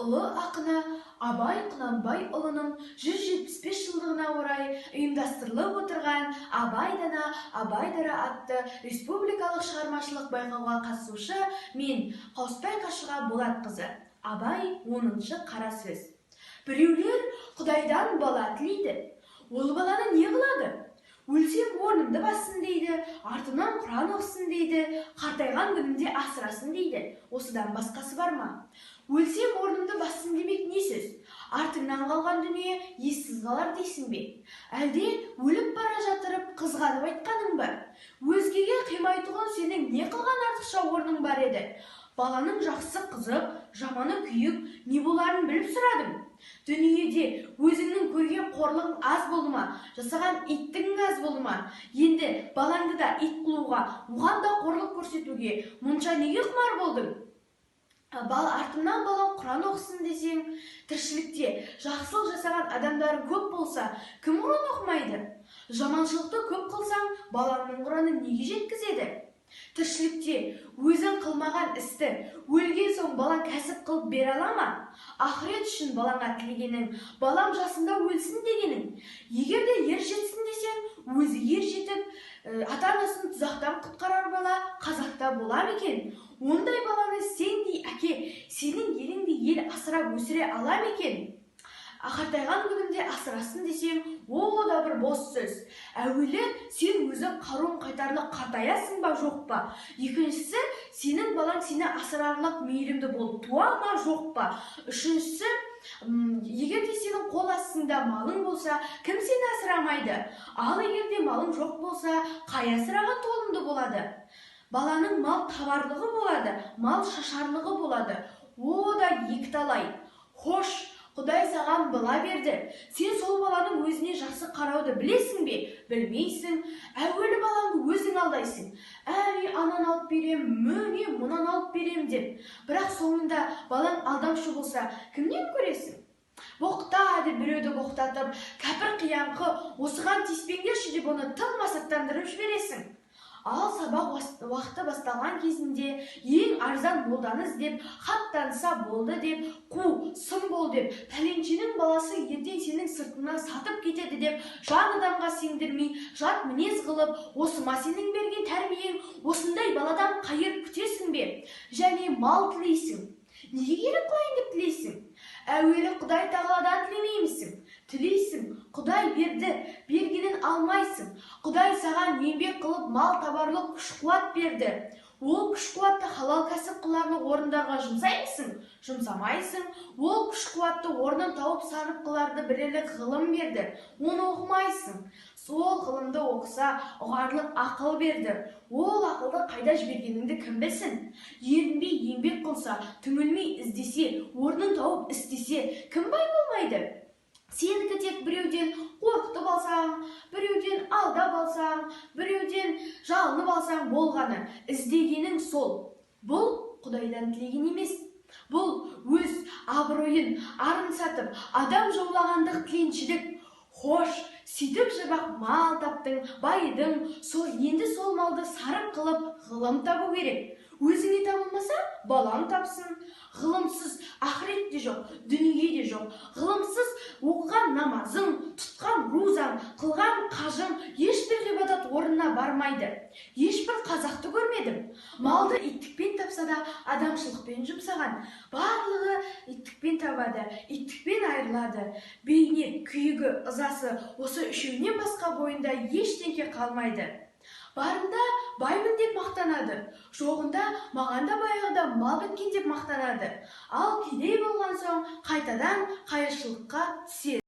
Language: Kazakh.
ұлы ақыны Абай Құнанбайұлының 175 жылдығына орай ұйымдастырылып отырған Абай дана, Абай дара атты республикалық шығармашылық байқауға қатысушы мен Қауысбай Қашыға Болатқызы. Абай 10-шы қара сөз. Біреулер Құдайдан бала тілейді. Ол баланы не қылады? Өлсем орнымды бассын дейді, артынан Құран оқысын дейді, қартайған күнімде асырасын дейді. Осыдан басқасы бар ма? Өлсем орнымды бассын демек не сөз? Артыңнан қалған дүние ессіз қалар дейсің бе? Әлде өліп бара жатырып қызғанып айтқаның ба? Өзгеге қимайтұғын сенің не қылған артықша орның бар еді? Баланың жақсы қызық, жаманы күйік, не боларын біліп сұрадым. Дүниеде өзіңнің көрген қорлығың аз болды ма? Жасаған иттігің аз болды ма? Енді балаңды да ит қылуға, оған да қорлық көрсетуге мұнша неге құмар болдың? Артымнан балам Құран оқысын десең, тіршілікте жақсылық жасаған адамдары көп болса, кім Құран оқымайды? Жаманшылықты көп қылсаң, балаңның Құраны неге жеткізеді? Тіршілікте өзің қылмаған істі өлген соң балаң кәсіп қылып бере ала ма? Ақырет үшін балаңа тілегенің, балам жасында өлсін дегенің. Егер де ер жетсін десең, өзі ер жетіп, ата-анасын тұзақтан құтқарар бала қазақта бола ма екен? Ондай баланы сендей әке, сенің еліңдей ел асырап өсіре ала ма екен? Қартайған күнімде асырасын десең, о да бір бос сөз. Әуелі сен өзің қаруын қайтарлық қартаясың ба жоқ па? Екіншісі, сенің балаң сені асырарлық мейірімді болып туа ма жоқ па? Үшіншісі, егер де сенің қол астыңда малың болса, кім сені асырамайды? Ал егер де малың жоқ болса, қай асыраға толымды болады? Баланың мал табарлығы болады, мал шашарлығы болады. О да екіталай. Хош, Құдай саған бала берді. Сен сол баланың өзіне жақсы қарауды білесің бе? Білмейсің. Әуелі балаңды өзің алдайсың. Әй, анан алып берем, мөне мұнан алып берем деп. Бірақ соңында балаң алдамшы болса, кімнен көресің? Боқта деп біреуді боқтатып, кәпір қияңқы, осыған тиіспеңдерші деп оны тым масаттандырып жібересің. Ал сабақ уақыты басталған кезінде ең арзан молданы іздеп, хат таныса болды деп, қу, сым бол деп, пәленшенің баласы ертең сенің сыртыңнан сатып кетеді деп, жан адамға сендірмей, жат мінез қылып, осы ма сенің берген тәрбиең, осындай баладан қайыр күтесің бе? Және мал тілейсің. Неге керек қылайын деп тілейсің? Әуелі Құдай тағаладан тілемеймісің? Тілейсің, Құдай берді, бергенін алмайсың. Құдай саған еңбек қылып мал табарлық күш-қуат берді. Ол күш-қуатты халал кәсіп қыларлық орындарға жұмсаймысың? Жұмсамайсың. Ол күш-қуатты орнын тауып сарып қыларды білерлік ғылым берді. Оны оқымайсың. Сол ғылымды оқыса, ұғарлық ақыл берді. Ол ақылды қайда жібергеніңді кім білсін? Ерінбей еңбек қылса, түңілмей іздесе, орнын тауып істесе, кім бай болмайды? Сенікі тек біреуден қорқытып алсаң, біреуден алдап алсаң, біреуден жалынып алсаң болғаны. Іздегенің сол. Бұл Құдайдан тілеген емес. Бұл өз абыройын арын сатып, адам жаулағандық тіленшілік. Хош, сөйтіп жабақ мал таптың, байдың, енді сол малды сарып қылып, ғылым табу керек. Өзіңе табылмаса, балам тапсын. Ғылымсыз ақырет де жоқ, дүние де жоқ. Ғылымсыз оқыған намазың, тұтқан рузаң, қылған қажың ешбір ғибадат орнына бармайды. Ешбір қазақты көрмедім. Малды иттікпен тапса да адамшылықпен жұмсаған. Барлығы иттікпен табады, иттікпен айырылады. Бейне, күйігі, ызасы осы үшеуінен басқа бойында ештеңке қалмайды. Барында баймын деп мақтанады, жоғында маған да баяғыда мал біткен деп мақтанады. Ал кедей болған соң қайтадан қайыршылыққа түседі.